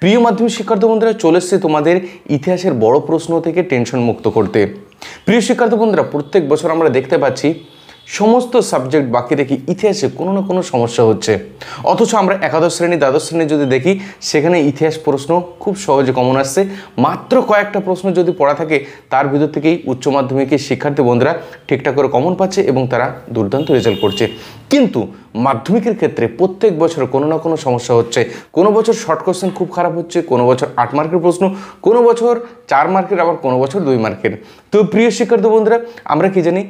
প্রিয় মাধ্যমিক শিক্ষার্থী বন্ধুরা, চলে এসেছে তোমাদের ইতিহাসের বড় প্রশ্ন থেকে টেনশন মুক্ত করতে। প্রিয় শিক্ষার্থী বন্ধুরা, প্রত্যেক বছর আমরা দেখতে পাচ্ছি সমস্ত সাবজেক্ট বাকি রেখে ইতিহাসে কোনো না কোনো সমস্যা হচ্ছে, অথচ আমরা একাদশ শ্রেণী দ্বাদশ শ্রেণী যদি দেখি সেখানে ইতিহাস প্রশ্ন খুব সহজে কমন আসছে। মাত্র কয়েকটা প্রশ্ন যদি পড়া থাকে তার ভিতর থেকেই উচ্চ মাধ্যমিকের শিক্ষার্থী বন্ধুরা ঠিকঠাক করে কমন পাচ্ছে এবং তারা দুর্দান্ত রেজাল্ট করছে। কিন্তু মাধ্যমিকের ক্ষেত্রে প্রত্যেক বছর কোনো না কোনো সমস্যা হচ্ছে। কোনো বছর শর্ট কোশ্চেন খুব খারাপ হচ্ছে, কোনো বছর 8 মার্কের প্রশ্ন, কোনো বছর 4 মার্কের, আবার কোনো বছর 2 মার্কের। তো প্রিয় শিক্ষার্থী বন্ধুরা, আমরা কি জানি,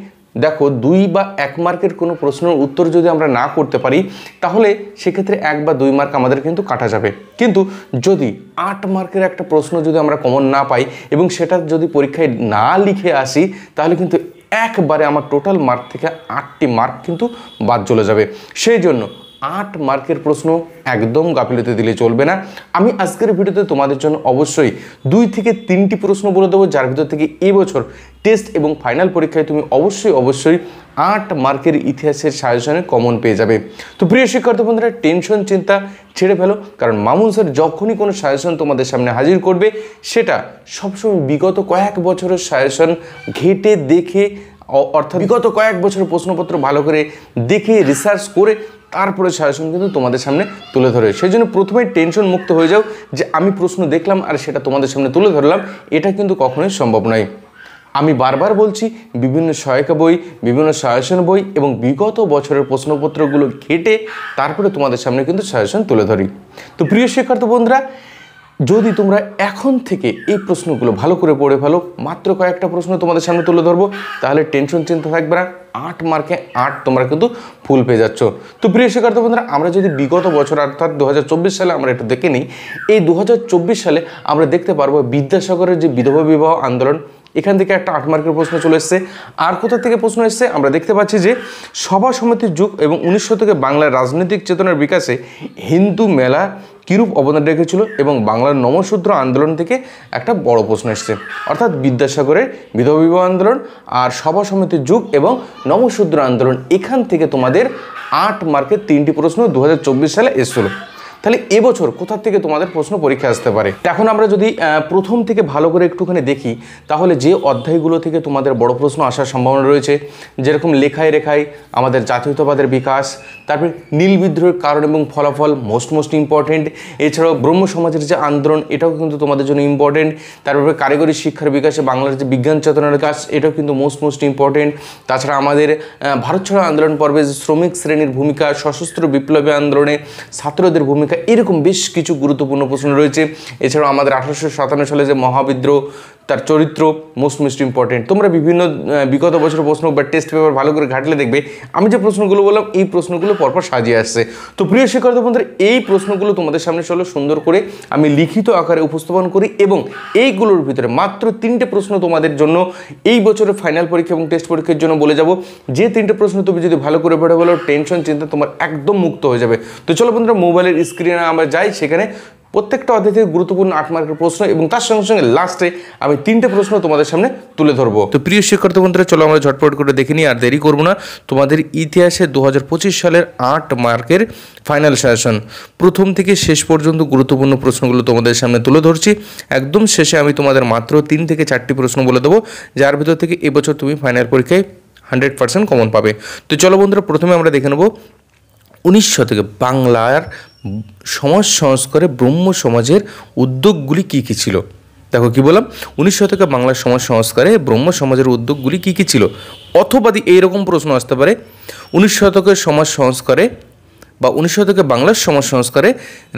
দেখো 2 বা 1 মার্কের কোনো প্রশ্নের উত্তর যদি আমরা না করতে পারি তাহলে সেক্ষেত্রে 1 বা 2 মার্ক আমাদের কিন্তু কাটা যাবে। কিন্তু যদি 8 মার্কের একটা প্রশ্ন যদি আমরা কমন না পাই এবং সেটা যদি পরীক্ষায় না লিখে আসি তাহলে কিন্তু একবারে আমার টোটাল মার্ক থেকে 8টি মার্ক কিন্তু বাদ চলে যাবে। সেই জন্য 8 মার্কের প্রশ্ন একদম গাফিলতি দিলে চলবে না। আমি আজকের ভিডিওতে তোমাদের জন্য অবশ্যই 2 থেকে 3টি প্রশ্ন বলে দেবো, যার ভিতর থেকে এবছর টেস্ট এবং ফাইনাল পরীক্ষায় তুমি অবশ্যই 8 মার্কের ইতিহাসের সাজেশনে কমন পেয়ে যাবে। তো প্রিয় শিক্ষার্থী বন্ধুরা, টেনশন চিন্তা ছেড়ে ফেলো, কারণ মামুন স্যার যখনই কোনো সাজেশন তোমাদের সামনে হাজির করবে সেটা সবসময় বিগত কয়েক বছরের সাজেশন ঘেটে দেখে, অর্থাৎ বিগত কয়েক বছরের প্রশ্নপত্র ভালো করে দেখে রিসার্চ করে তারপরে সাজেশন কিন্তু তোমাদের সামনে তুলে ধরে। সেই জন্য প্রথমেই টেনশন মুক্ত হয়ে যাও যে আমি প্রশ্ন দেখলাম আর সেটা তোমাদের সামনে তুলে ধরলাম, এটা কিন্তু কখনোই সম্ভব নয়। আমি বারবার বলছি, বিভিন্ন সহায়িকা বই, বিভিন্ন সাজেশন বই এবং বিগত বছরের প্রশ্নপত্রগুলো ঘেটে তারপরে তোমাদের সামনে কিন্তু সাজেশন তুলে ধরি। তো প্রিয় শিক্ষার্থী বন্ধুরা, যদি তোমরা এখন থেকে এই প্রশ্নগুলো ভালো করে পড়ে ফেলো, মাত্র কয়েকটা প্রশ্ন তোমাদের সামনে তুলে ধরবো, তাহলে টেনশন চিন্তা থাকবে না। 8 মার্কে 8 তোমরা কিন্তু ফুল পেয়ে যাচ্ছ। তো প্রিয় শিক্ষার্থী বন্ধুরা, আমরা যদি বিগত বছর অর্থাৎ 2024 সালে আমরা একটু দেখে নিই, এই 2024 সালে আমরা দেখতে পারবো বিদ্যাসাগরের যে বিধবা বিবাহ আন্দোলন, এখান থেকে একটা 8 মার্কের প্রশ্ন চলে এসছে। আর কোথা থেকে প্রশ্ন এসছে আমরা দেখতে পাচ্ছি যে সভা সমিতির যুগ এবং 19 শতকে বাংলার রাজনৈতিক চেতনার বিকাশে হিন্দু মেলা কিরূপ অবদান রেখেছিল, এবং বাংলার নমশূদ্র আন্দোলন থেকে একটা বড় প্রশ্ন এসছে। অর্থাৎ বিদ্যাসাগরের বিধবা বিবাহ আন্দোলন আর সভা সমিতির যুগ এবং নমশূদ্র আন্দোলন, এখান থেকে তোমাদের 8 মার্কের 3টি প্রশ্ন 2024 সালে এসেছিল। তাহলে এবছর কোথা থেকে তোমাদের প্রশ্ন পরীক্ষা আসতে পারে? এখন আমরা যদি প্রথম থেকে ভালো করে একটুখানি দেখি তাহলে যে অধ্যায়গুলো থেকে তোমাদের বড় প্রশ্ন আসার সম্ভাবনা রয়েছে, যেরকম লেখায় রেখায় আমাদের জাতীয়তাবাদের বিকাশ, তারপরে নীল বিদ্রোহের কারণ এবং ফলাফল মোস্ট ইম্পর্টেন্ট, এছাড়াও ব্রহ্ম সমাজের যে আন্দোলন এটাও কিন্তু তোমাদের জন্য ইম্পর্টেন্ট, তারপরে কারিগরি শিক্ষার বিকাশে বাংলার যে বিজ্ঞান চেতনার বিকাশ এটাও কিন্তু মোস্ট ইম্পর্টেন্ট। তাছাড়া আমাদের ভারত ছাড়ো আন্দোলন পর্বে যে শ্রমিক শ্রেণীর ভূমিকা, সশস্ত্র বিপ্লবী আন্দোলনে ছাত্রদের ভূমিকা, এরকম বেশ কিছু গুরুত্বপূর্ণ প্রশ্ন রয়েছে। এছাড়াও আমাদের 1857 সালে যে মহাবিদ্রোহ তার চরিত্র মোস্ট ইম্পর্টেন্ট। তোমরা বিভিন্ন বিগত বছরের প্রশ্ন বা টেস্ট পেপার ভালো করে ঘাটলে দেখবে আমি যে প্রশ্নগুলো বললাম এই প্রশ্নগুলো পরপর সাজিয়ে আসছে। তো প্রিয় শিক্ষার্থী বন্ধুরা, এই প্রশ্নগুলো তোমাদের সামনে চলো সুন্দর করে আমি লিখিত আকারে উপস্থাপন করি এবং এইগুলোর ভিতরে মাত্র 3টে প্রশ্ন তোমাদের জন্য এই বছরের ফাইনাল পরীক্ষা এবং টেস্ট পরীক্ষার জন্য বলে যাব। যে 3টে প্রশ্ন তুমি যদি ভালো করে পড়ে বলো, টেনশন চিন্তা তোমার একদম মুক্ত হয়ে যাবে। তো চলো বন্ধুরা, মোবাইলের স্ক্রিনে আমরা যাই, সেখানে প্রত্যেকটা অধ্যায় থেকে গুরুত্বপূর্ণ 8 মার্কের প্রশ্ন এবং তার সঙ্গে সঙ্গে লাস্টে আমি 3টে প্রশ্ন তোমাদের সামনে তুলে ধরবো। তো প্রিয় শিক্ষার্থী বন্ধুরা, চলো আমরা ঝটপট করে দেখে নিই, আর দেরি করবো না। তোমাদের ইতিহাসে 2025 সালের 8 মার্কের ফাইনাল সাজেশন প্রথম থেকে শেষ পর্যন্ত গুরুত্বপূর্ণ প্রশ্নগুলো তোমাদের সামনে তুলে ধরছি। একদম শেষে আমি তোমাদের মাত্র 3 থেকে 4টি প্রশ্ন বলে দেবো, যার ভিতর থেকে এবছর তুমি ফাইনাল পরীক্ষায় 100% কমন পাবে। তো চলো বন্ধুরা, প্রথমে আমরা দেখে নেব 19 শতকে বাংলার সমাজ সংস্কারে ব্রহ্ম সমাজের উদ্যোগগুলি কী কী ছিল। দেখো কি বললাম, 19 শতকে বাংলার সমাজ সংস্কারে ব্রহ্ম সমাজের উদ্যোগগুলি কী কী ছিল। অথবা এইরকম প্রশ্ন আসতে পারে, 19 শতকের সমাজ সংস্কারে বা 19 শতকে বাংলার সমাজ সংস্কারে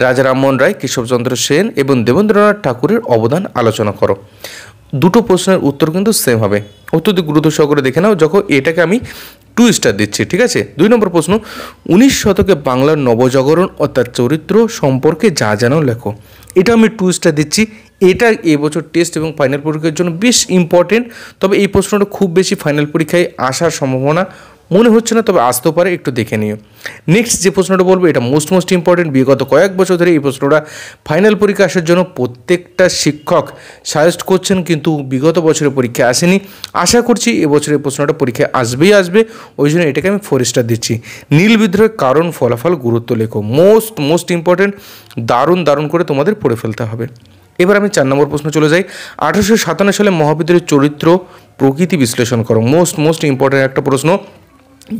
রাজা রামমোহন রায়, কেশবচন্দ্র সেন এবং দেবেন্দ্রনাথ ঠাকুরের অবদান আলোচনা করো। দুটো প্রশ্নের উত্তর কিন্তু সেম হবে। অত্যধিক গুরুত্ব সহকারে দেখে নাও, যখন এটাকে আমি 2 স্টার দিচ্ছি, ঠিক আছে। 2 নম্বর প্রশ্ন, 19 শতকে বাংলার নবজাগরণ ও তার চরিত্র সম্পর্কে যা জানো লেখো। এটা আমি 2 স্টার দিচ্ছি। এটা এবছর টেস্ট এবং ফাইনাল পরীক্ষার জন্য বেশ ইম্পর্টেন্ট, তবে এই প্রশ্নটা খুব বেশি ফাইনাল পরীক্ষায় আসার সম্ভাবনা মনে হচ্ছে না, তবে আসতেও পারে, একটু দেখে নিও। নেক্সট যে প্রশ্নটা বলবো এটা মোস্ট ইম্পর্টেন্ট। বিগত কয়েক বছর ধরে এই প্রশ্নটা ফাইনাল পরীক্ষা আসার জন্য প্রত্যেকটা শিক্ষক সাজেস্ট করছেন, কিন্তু বিগত বছরের পরীক্ষা আসেনি। আশা করছি এবছরের প্রশ্নটা পরীক্ষায় আসবে, ওই জন্য এটাকে আমি 4 স্টার দিচ্ছি। নীল বিদ্রোহের কারণ, ফলাফল, গুরুত্ব লেখো। মোস্ট ইম্পর্টেন্ট, দারুণ করে তোমাদের পড়ে ফেলতে হবে। এবার আমি 4 নম্বর প্রশ্ন চলে যাই। 1857 সালে মহাবিদ্রোহের চরিত্র প্রকৃতি বিশ্লেষণ করো। মোস্ট ইম্পর্টেন্ট একটা প্রশ্ন,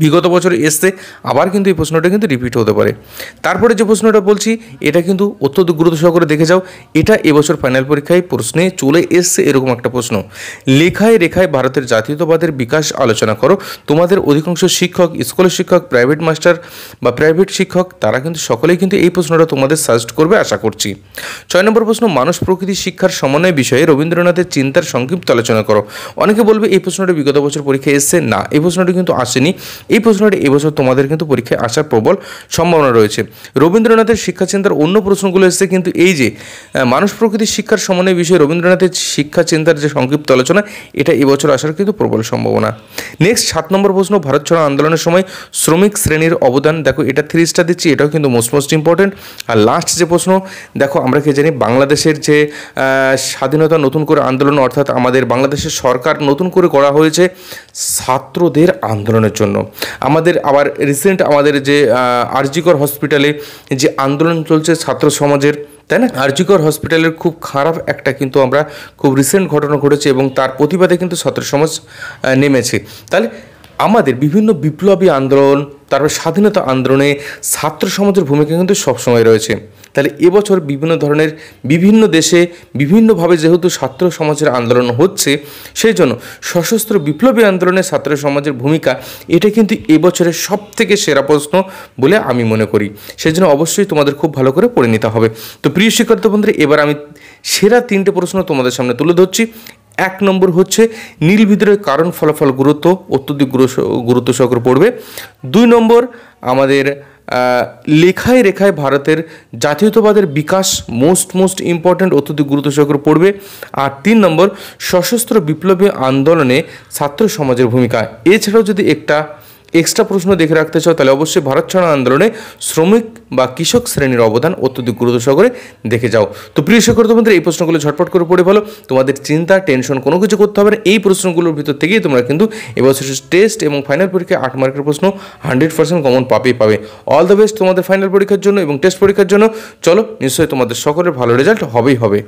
বিগত বছরে এসছে, আবার কিন্তু এই প্রশ্নটা কিন্তু রিপিট হতে পারে। তারপরে যে প্রশ্নটা বলছি এটা কিন্তু অত্যন্ত গুরুত্ব সহকারে দেখে যাও। এটা এবছর ফাইনাল পরীক্ষায় প্রশ্নে চলে এসছে এরকম একটা প্রশ্ন। লেখায় রেখায় ভারতের জাতীয়তাবাদের বিকাশ আলোচনা করো। তোমাদের অধিকাংশ শিক্ষক, স্কুলের শিক্ষক, প্রাইভেট মাস্টার বা প্রাইভেট শিক্ষক, তারা কিন্তু সকলেই কিন্তু এই প্রশ্নটা তোমাদের সাজেস্ট করবে আশা করছি। 6 নম্বর প্রশ্ন, মানুষ প্রকৃতি শিক্ষার সমন্বয় বিষয়ে রবীন্দ্রনাথের চিন্তার সংক্ষিপ্ত আলোচনা করো। অনেকে বলবে এই প্রশ্নটা বিগত বছর পরীক্ষায় এসছে, না, এই প্রশ্নটি কিন্তু আসেনি। এই প্রশ্নটি এবছর তোমাদের কিন্তু পরীক্ষায় আসার প্রবল সম্ভাবনা রয়েছে। রবীন্দ্রনাথের শিক্ষা চিন্তার অন্য প্রশ্নগুলো এসেছে, কিন্তু এই যে মানুষ প্রকৃতির শিক্ষার সমন্বয় বিষয়ে রবীন্দ্রনাথের শিক্ষা চিন্তার যে সংক্ষিপ্ত আলোচনা, এটা এবছর আসার কিন্তু প্রবল সম্ভাবনা। নেক্সট 7 নম্বর প্রশ্ন, ভারত ছাড়ো আন্দোলনের সময় শ্রমিক শ্রেণীর অবদান। দেখো এটা 3 স্টার দিচ্ছি, এটাও কিন্তু মোস্ট ইম্পর্টেন্ট। আর লাস্ট যে প্রশ্ন, দেখো আমরা কি জানি বাংলাদেশের যে স্বাধীনতা নতুন করে আন্দোলন, অর্থাৎ আমাদের বাংলাদেশের সরকার নতুন করে করা হয়েছে ছাত্রদের আন্দোলনের জন্য। আমাদের আবার রিসেন্ট আমাদের যে আরজিকর হসপিটালে যে আন্দোলন চলছে ছাত্র সমাজের, তাই না, আরজিকর হসপিটালের খুব খারাপ একটা কিন্তু আমরা খুব রিসেন্ট ঘটনা ঘটেছে এবং তার প্রতিবাদে কিন্তু ছাত্র সমাজ নেমেছে। তাহলে আমাদের বিভিন্ন বিপ্লবী আন্দোলন, তারপর স্বাধীনতা আন্দোলনে ছাত্র সমাজের ভূমিকা কিন্তু সবসময় রয়েছে। তাহলে এবছর বিভিন্ন ধরনের বিভিন্ন দেশে বিভিন্নভাবে যেহেতু ছাত্র সমাজের আন্দোলন হচ্ছে, সেই জন্য সশস্ত্র বিপ্লবী আন্দোলনে ছাত্র সমাজের ভূমিকা, এটা কিন্তু এবছরের সবথেকে সেরা প্রশ্ন বলে আমি মনে করি। সেই জন্য অবশ্যই তোমাদের খুব ভালো করে পড়ে নিতে হবে। তো প্রিয় শিক্ষার্থী বন্ধুরা, এবার আমি সেরা 3টে প্রশ্ন তোমাদের সামনে তুলে ধরছি। 1 নম্বর হচ্ছে নীল বিদ্রোহের কারণ, ফলাফল, গুরুত্ব, অত্যধিক গুরুত্ব সহকারে পড়বে। 2 নম্বর আমাদের লেখায় রেখায় ভারতের জাতীয়তাবাদের বিকাশ, মোস্ট ইম্পর্ট্যান্ট, অত্যধিক গুরুত্ব সহকারে পড়বে। আর 3 নম্বর সশস্ত্র বিপ্লবী আন্দোলনে ছাত্র সমাজের ভূমিকা। এছাড়াও যদি একটা এক্সট্রা প্রশ্ন দেখে রাখতে চাও তাহলে অবশ্যই ভারত ছাড়ো আন্দোলনে শ্রমিক বা কৃষক শ্রেণীর অবদান অত্যধিক গুরুত্ব সহকারে দেখে যাও। তো প্রিয় শিক্ষার্থী বন্ধুরা, এই প্রশ্নগুলো ঝটপট করে পড়ে ফেলো। তোমাদের চিন্তা টেনশন কোনো কিছু করতে হবে না। এই প্রশ্নগুলোর ভিতর থেকেই তোমরা কিন্তু এবছরের টেস্ট এবং ফাইনাল পরীক্ষায় 8 মার্কের প্রশ্ন 100% কমন পাবে। অল দ্য বেস্ট তোমাদের ফাইনাল পরীক্ষার জন্য এবং টেস্ট পরীক্ষার জন্য। চলো, নিশ্চয়ই তোমাদের সকলের ভালো রেজাল্ট হবে।